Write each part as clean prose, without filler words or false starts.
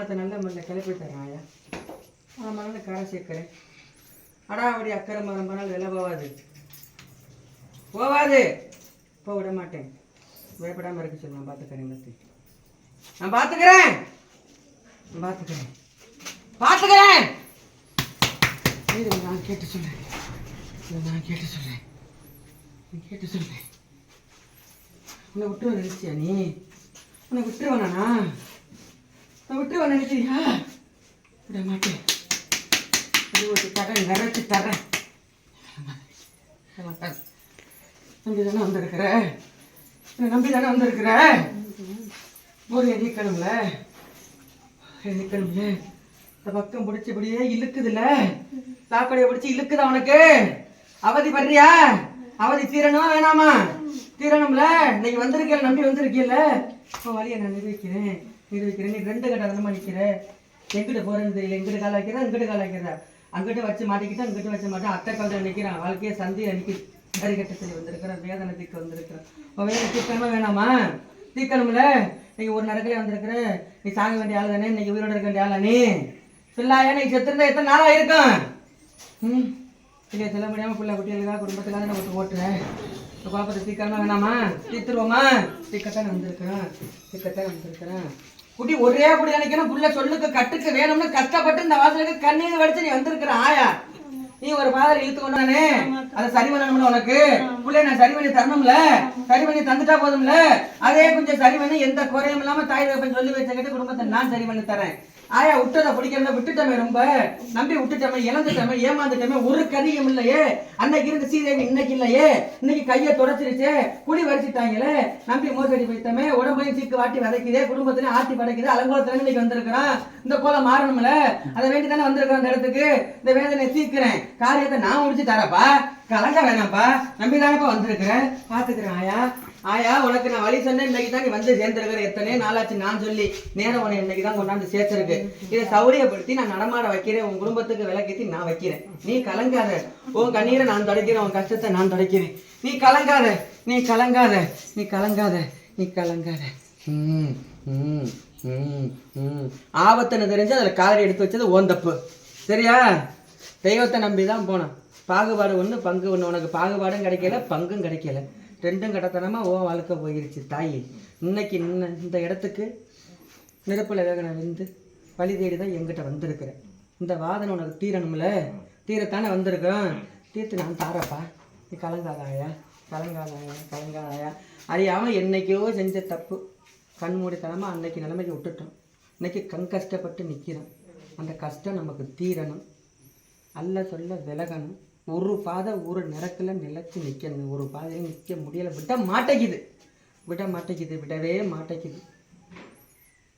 வருமானத்தை நல்ல முறையில் கிளப்பி தரேன் ஆயா. மணல் கரை சேர்க்கிறேன். அடாவடி அக்கறை மரம் பண்ணால் விலை போவாது போக விட மாட்டேன். பயப்படாமல் இருக்க சொல்லு. நான் பார்த்துக்கிறேன் எல்லாத்தையும். நான் பார்த்துக்கிறேன். நான் கேட்டு சொல்றேன். உன்னை விட்டுருவ நினைச்சியா நீ? உன்னை விட்டுருவானா? நான் விட்டுருவ நினைக்கிறியா? விட மாட்டேன். நிறைச்சி தரேன். நம்பி தானே வந்திருக்கிற. ஒரு எண்ணிக்கணும்ல இந்த பக்கம் பிடிச்சபடியே இழுக்குதுல்ல. சாக்கடையை பிடிச்சி இழுக்குதா உனக்கு? அவதி பண்றியா? அவதி தீரணுமா வேணாமா? தீரணும்ல. இன்னைக்கு வந்திருக்கல, நம்பி வந்திருக்கல. இப்போ வழியை நான் நிரூபிக்கிறேன். நீ 2 கட்ட தானமா நிற்கிற. எங்கிட்ட போறேன்னு தெரியல. எங்கிட்ட கால வைக்கிறேன், இங்கிட்ட கால வைக்கிறேன். அங்கிட்ட வச்சு மாட்டிக்கிட்டேன், இங்கிட்ட வச்சு மாட்டேன். அத்தை காலத்தில் நிற்கிறான். வாழ்க்கையை சந்தையை நிற்கிது. கரிகட்டத்தில் வந்திருக்கிறேன். வேதனத்துக்கு வந்திருக்கிறேன். வேதனை தீர்க்கணுமா வேணாமா? தீர்க்கணும்ல. இன்னைக்கு ஒரு நடக்கல வந்திருக்கிற. நீ சாக வேண்டிய ஆள் தானே. இன்னைக்கு உயிரோட இருக்க வேண்டிய ஆளா நீ? சொல்லாயா? நீ செத்துருந்தா எத்தனை நாளா இருக்கும்? இல்லையா? சொல்ல முடியாமல் பிள்ளை குட்டிகளுக்காக குடும்பத்துக்காக நான் விட்டு ஓட்டுறேன். இப்போ குழப்பத்தை தீர்க்கணுமா வேணாமா? தீர்த்துருவோமா? தீர்க்கத்தான் வந்திருக்கிறேன். குட்டி ஒரே குடி நினைக்கணும். புள்ள சொல்லுக்கு கட்டுக்கு வேணும்னு கஷ்டப்பட்டு இந்த வாசலுக்கு கண்ணீர் வடிச்சு நீ வந்திருக்கிற ஆயா. நீ ஒரு பாதரை இழுத்து கொண்டானே, அதை சரி பண்ணணும்ல. உனக்கு புள்ளைய நான் சரி பண்ணி தரணும்ல. சரி பண்ணி தந்துட்டா போதும்ல. அதே கொஞ்சம் சரி பண்ணி எந்த குறையும் இல்லாம தாய் தகப்பன் சொல்லி வச்சுக்கிட்டு குடும்பத்தை நான் சரி பண்ணி தரேன். ஆயா விட்டதை பிடிக்கிறத விட்டுட்டமே. ரொம்ப நம்பி விட்டுட்டமே, இழந்துட்டமே, ஏமாந்துட்டமே. ஒரு கதியும் இல்லையே. அன்னைக்கு இருந்து சீதேவி இன்னைக்கு இல்லையே. இன்னைக்கு கையை தொடச்சிருச்சு. குடி வரிச்சிட்டாங்களே. நம்பி மோசடி போய்த்தமே. உடம்பையும் சீக்கு வாட்டி வதைக்குதே. குடும்பத்திலையும் ஆட்டி படைக்குது. அலங்கோலத்துல இன்னைக்கு வந்திருக்கிறான். இந்த கோலம் மாறணும்ல. அதை வேண்டி தானே வந்திருக்கிறேன் அந்த இடத்துக்கு. இந்த வேதனையை தீர்க்கிறேன். காரியத்தை நான் முடிச்சு தரப்பா. கலங்க வேணாம்ப்பா. நம்பி தானப்பா வந்திருக்கிறேன். பாத்துக்கிறேன் ஆயா. உனக்கு நான் வழி சொன்னேன். இன்னைக்கு தான் நீ வந்து சேர்ந்துருக்கிற. எத்தனை நாளாச்சு நான் சொல்லி. நேரம் உன்னை இன்னைக்கு தான் கொண்டாந்து சேர்த்துருக்கு. இதை சௌரியப்படுத்தி நான் நடமாட வைக்கிறேன். உன் குடும்பத்துக்கு விளக்கேற்றி நான் வைக்கிறேன். நீ கலங்காத. உன் கண்ணீரை நான் துடைக்கிறேன். உன் கஷ்டத்தை நான் துடைக்கிறேன். நீ கலங்காத. ஆபத்துன்னு தெரிஞ்சு அதில் காலடி எடுத்து வச்சது ஓன் தப்பு. சரியா? தெய்வத்தை நம்பி தான் போனேன். பாகுபாடு ஒன்று, பங்கு ஒன்று. உனக்கு பாகுபாடும் கிடைக்கல, பங்கும் கிடைக்கல. 2ம் கடத்தனமாக ஓ வாழ்க்கை போயிருச்சு தாயி. இன்னைக்கு இந்த இடத்துக்கு நெருப்பில் வேகனை வந்து வழி தேடி தான் எங்கிட்ட வந்திருக்கிறேன். இந்த வாதனை உனக்கு தீரணும்ல. தீரத்தானே வந்திருக்கேன். தீர்த்து நான் தாரப்பா. நீ கலங்காதாயா. அறியாமல் என்னைக்கோ செஞ்ச தப்பு. கண்மூடித்தனமாக அன்னைக்கு நிலைமைக்கு விட்டுட்டோம். இன்னைக்கு கஷ்டப்பட்டு நிற்கிறோம். அந்த கஷ்டம் நமக்கு தீரணும். அல்ல சொல்ல விலகணும். ஒரு பாதை ஒரு நிறத்தில் நிலைச்சு நிற்கணும். ஒரு பாதையில் நிற்க முடியலை. விடவே மாட்டேங்குது.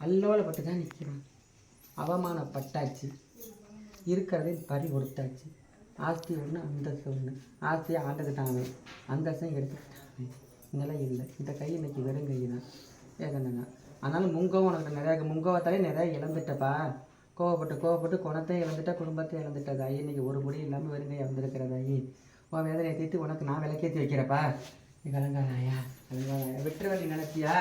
அல்லோலப்பட்டு தான் நிற்கிறோம். அவமானப்பட்டாச்சு. இருக்கிறதையும் பறி கொடுத்தாச்சு. ஆஸ்தி ஒன்று, அந்தஸ்து ஒன்று. ஆஸ்தியை ஆண்டுக்கிட்டாங்க, அந்தஸ்தையும் எடுத்துக்கிட்டாங்க. நிலை இல்லை. இந்த கை இன்னைக்கு வெறும் கை தான். வேதனை தான். ஆனாலும் முங்கவும் உனக்கு நிறைய முங்கவத்தாலே நிறைய இழந்துட்டப்பா. கோவப்பட்டு குணத்தையும் இழந்துட்டா, குடும்பத்தையும் இழந்துட்டதா. இன்னைக்கு ஒரு முடி இல்லாமல் வெறுங்கையை வந்திருக்கிறதாயி. உன் வேதனையை தீர்த்து உனக்கு நான் விளக்கேற்றி வைக்கிறப்பா. நீ கலங்காதாயா. விட்டுருவ நீ நினைச்சியா?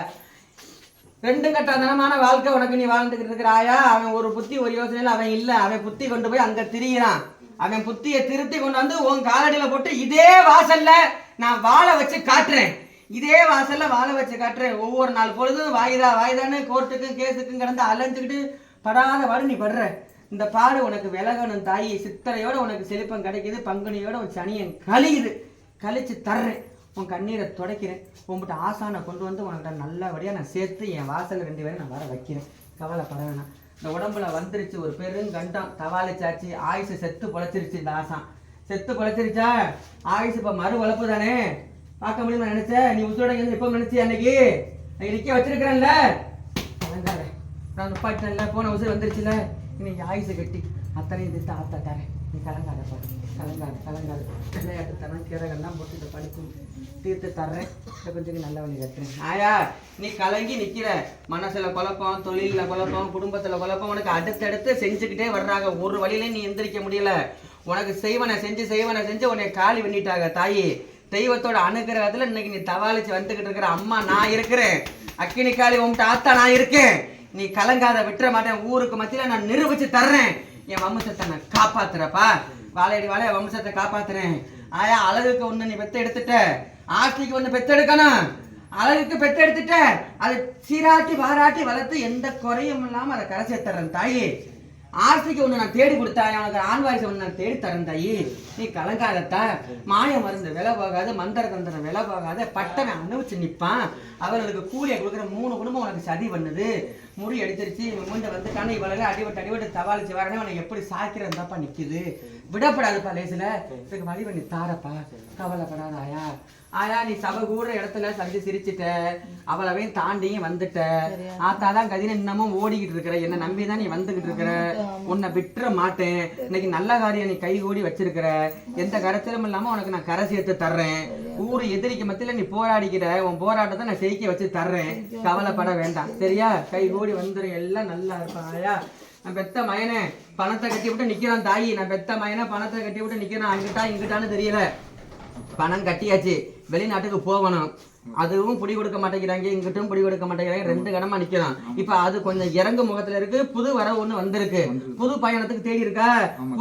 2 கட்டமான வாழ்க்கை உனக்கு நீ வாழ்ந்துக்கிட்டு இருக்கிற ஆயா. அவன் ஒரு புத்தி ஒரு யோசனையில் அவன் இல்லை. அவன் புத்தி கொண்டு போய் அங்கே திரியிறான். அவன் புத்தியை திருத்தி கொண்டு வந்து உன் காலடியில் போட்டு இதே வாசல்ல நான் வாழ வச்சு காட்டுறேன். ஒவ்வொரு நாள் பொழுதும் வாய்தான்னு கோர்ட்டுக்கும் கேஸுக்கும் கிடந்து அலைஞ்சுக்கிட்டு படாத பாடு நீ படுற. இந்த பாடு உனக்கு விலகணும் தாயி. சித்திரையோட உனக்கு செழிப்பம் கிடைக்குது. பங்குனியோட உன் சனியன் கழிச்சு தர்றேன். உன் கண்ணீரை துடைக்கிறேன். உன்கிட்ட ஆசானை கொண்டு வந்து உனக்கிட்ட நல்லபடியாக நான் சேர்த்து என் வாசல் 2 பேரும் நான் வர வைக்கிறேன். கவலைப்பட வேணாம். இந்த உடம்புல வந்துருச்சு ஒரு பெருங்கண்டம். தவாலிச்சாச்சு. ஆயுசு செத்து பொழைச்சிருச்சு. இந்த ஆசான் செத்து பொழைச்சிருச்சா? ஆயுசு இப்போ மறு வளர்ப்பு தானே. பார்க்க முடியுமா நினைச்ச? நீ உத்தோட எப்போ நினைச்சி? அன்னைக்கு நிற்க வச்சிருக்கிறேன்ல. நான் நிப்பாட்டினல. போன உசுறு வந்துருச்சுல. இன்னைக்கு ஆயுசு கட்டி அத்தனையும் திட்டு ஆத்தாட்டாரேன். நீ கலங்காதப்பா. கலங்காது. விளையாட்டுத்தனம் கீரைகள்லாம் போட்டு இதை படிப்பு தீர்த்து தர்றேன். இதை கொஞ்சம் நல்ல வழி கட்டுறேன். ஆயா நீ கலங்கி நிற்கிற. மனசில் குழப்பம், தொழிலில் குழப்பம், குடும்பத்தில் குழப்பம். உனக்கு அடுத்தடுத்து செஞ்சுக்கிட்டே வர்றாங்க. ஒரு வழியிலையும் நீ எந்திரிக்க முடியல. உனக்கு செய்வனை செஞ்சு உன்னை காலி பண்ணிட்டாங்க தாயி. தெய்வத்தோட அனுகிரகத்தில் இன்னைக்கு நீ தவாலிச்சு வந்துக்கிட்டு இருக்கிற. அம்மா நான் இருக்கிறேன். அக்கினி காளி உன்கிட்ட ஆத்தா நான் இருக்கேன். நீ கலங்காத, விட்டுற மாட்டேன். ஊருக்கு மத்தியில நான் நிரூபிச்சு தர்றேன். என் வம்சத்தை நான் காப்பாத்துறப்பா. வாழையடி வாழைய வம்சத்தை காப்பாத்துறேன். ஆயா, அழகுக்கு ஒண்ணு நீ பெத்து எடுத்துட்ட, ஆஸ்திக்கு ஒண்ணு பெத்து எடுக்கணும். அழகுக்கு பெத்து எடுத்துட்ட, அதை சீராட்டி பாராட்டி வளர்த்து எந்த குறையும் இல்லாம அதை கரை சேர்த்துறேன் தாயி. ஆஸ்திக்கு ஒண்ணு நான் தேடி கொடுத்தாய், உனக்கு ஆண் வாரிசு ஒண்ணு நான் தேடி தரேன் தாயி. நீ கலங்காதத்தா. மாய மருந்து விலை போகாது, மந்திர தந்திரம் விலை போகாது. பட்டனை அனுபவிச்சு நிற்பான். அவர்களுக்கு கூலியை கொடுக்குற 3 குடும்பம் உனக்கு சதி பண்ணுது. முடி அடிச்சிருச்சு, மூஞ்ச வந்துட்டானே, இவளுக்கு அடிபட்டு தவாளிச்சு வரனே உனக்கு எப்படி சாக்கிறதாப்பா நிக்குது. விடப்படாதுப்பா லேசுல. இதுக்கு வழி பண்ணி தாரப்பா, கவலைப்படாத ஆயா. ஆயா, நீ சபை கூடுற இடத்துல சந்தி சிரிச்சுட்ட, அவளவையும் தாண்டியும் வந்துட்ட. ஆத்தாதான் கதின இன்னமும் ஓடிக்கிட்டு இருக்கிற, என்ன நம்பிதான் நீ வந்துகிட்டு இருக்கிற. உன்னை விட்டுற மாட்டேன். இன்னைக்கு நல்ல காரியம் நீ கை கூடி வச்சிருக்கிற. எந்த கரைச்சலும் இல்லாம உனக்கு நான் கரை சேர்த்து தர்றேன். ஊரு எதிரிக்கு மத்தியில நீ போராடிக்கிற, உன் போராட்டத்தை நான் ஜெயிக்க வச்சு தர்றேன். கவலைப்பட வேண்டாம் சரியா? கை கூடி வந்துடும், எல்லாம் நல்லா இருப்பாயா. நான் பெத்த மயனே பணத்தை கட்டி விட்டு நிக்கிறான் தாயி. நான் பெத்த மயனை பணத்தை கட்டி விட்டு நிக்கிறான். அங்கிட்டா இங்கிட்டான்னு தெரியல. பணம் கட்டியாச்சு, வெளிநாட்டுக்கு போகணும். அதுவும் பிடி கொடுக்க மாட்டேங்கிறாங்க, இங்கிட்டும் பிடி கொடுக்க மாட்டேங்கிறாங்க. 2 கடமா நிக்கலாம். இப்ப அது கொஞ்சம் இறங்கு முகத்துல இருக்கு. புது வரவு ஒண்ணு வந்திருக்கு. புது பயணத்துக்கு தேடி இருக்கா,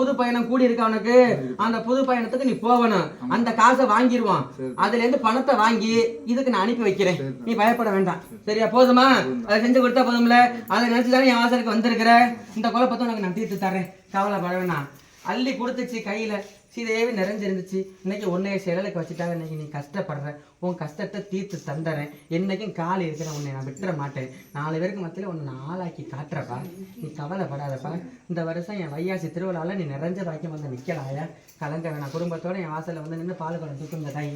புது பயணம் கூடி இருக்கா உனக்கு. அந்த புது பயணத்துக்கு நீ போகணும். அந்த காசை வாங்கிடுவான். அதுல இருந்து பணத்தை வாங்கி இதுக்கு நான் அனுப்பி வைக்கிறேன். நீ பயப்பட வேண்டாம் சரியா? போதுமா? அதை செஞ்சு கொடுத்தா போதும்ல. அதை நினைச்சுதானே என் வாசலுக்கு வந்திருக்கிற. இந்த குழப்பத்தை உனக்கு நான் தீர்த்து தர்றேன், கவலைப்பட வேண்டாம். அள்ளி கொடுத்துச்சு கையில, சீதையவே நிறைஞ்சிருந்துச்சு. இன்னைக்கு உன்னைய செயலுக்கு வச்சுட்டாங்க. இன்னைக்கு நீ கஷ்டப்படுற, உன் கஷ்டத்தை தீர்த்து தந்துறேன். என்னைக்கும் கால் இருக்கிற உன்னை நான் விட்டுற மாட்டேன். 4 பேருக்கு மத்தியில உன்னை நான் ஆளாக்கி காட்டுறப்பா. நீ கவலைப்படாதப்பா. இந்த வருஷம் என் வையாசி திருவிழாவில் நீ நிறைஞ்ச பாக்கியம் வந்து நிற்கலாயா. கலங்க வேணாம். குடும்பத்தோட என் வாசலில் வந்து நின்று பால் குடம் தூக்குங்க தாய்.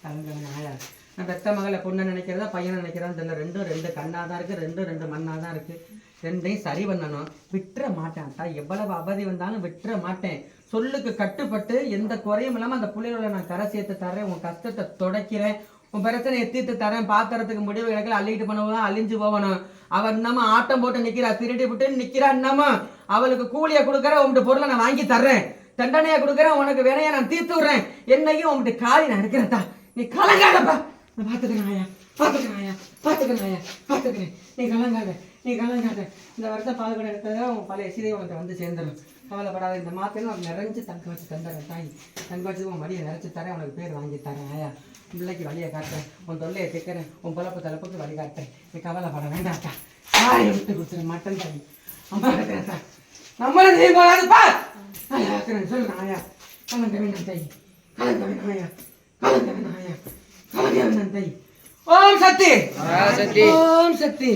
கலங்க வேணாம் ஆயா. நான் பெத்த மகளை பொண்ணை நினைக்கிறதா பையனை நினைக்கிறதா தெரியல. 2 கண்ணாக தான் இருக்கு, 2 மண்ணாக தான் இருக்கு. 2ஐயும் சரி பண்ணணும். விட்டுற மாட்டேன்ட்டா. எவ்வளவு அவதி வந்தாலும் விட்டுற மாட்டேன். சொல்லுக்கு கட்டுப்பட்டு எந்த குறையும் இல்லாம அந்த புள்ளையோட நான் கரை சேர்த்து தரேன். உன் கஷ்டத்தை தொடக்கிறேன், உன் பிரச்சனையை தீர்த்து தரேன். பாத்திரத்துக்கு முடிவு கிடக்கல, அள்ளிட்டு பண்ணுவோம், அழிஞ்சு போகணும். அவன் இன்னமும் ஆட்டம் போட்டு நிக்கிறா, திருடி விட்டு நிக்கிறா. இன்னமும் அவளுக்கு கூலியை கொடுக்குற, உன்ட்டு பொருளை நான் வாங்கி தர்றேன். தண்டனையை கொடுக்குறேன், உனக்கு வேணையா நான் தீர்த்து விடுறேன். என்னையும் உன்ட்டு காலி நான் எடுக்கிறேன்டா. நீ கலங்காதப்பா. நான் பாத்துக்கிறேன் ஆயா, பாத்துக்கிறேன். நீ கலங்காத. இந்த வருஷம் பால் கடை எடுத்ததை உன் பழைய சீதை உனக்கு வந்து சேர்ந்துடும். கவலைப்படாத. இந்த மாத்தையும் உனக்கு நிறைஞ்சு தங்க வச்சு தந்துடுறேன் தாய். தங்க வச்சு உன் வழியை நிறைச்சி தரேன். உனக்கு பேர் வாங்கி தரேன் ஆயா. பிள்ளைக்கு வழியை காட்டுறேன், உன் தொல்லையை கேட்கறேன், உன் பழப்பு தலைப்புக்கு வழி காட்டுறேன். நீ கவலைப்பட வேண்டாட்டா. தாயை விட்டு கொடுத்துரு மாட்டேன் தாய். அம்மா இருக்கிறேன்டா, நம்மளும் நீ போகாதுப்பா. ஆயா இருக்கிறேன் சொல்லுங்க ஆயா. கலங்க வேண்டாம் தாய், கலங்க வேண்டாம் ஆயா. ஓம் சக்தி, ஓம் சக்தி.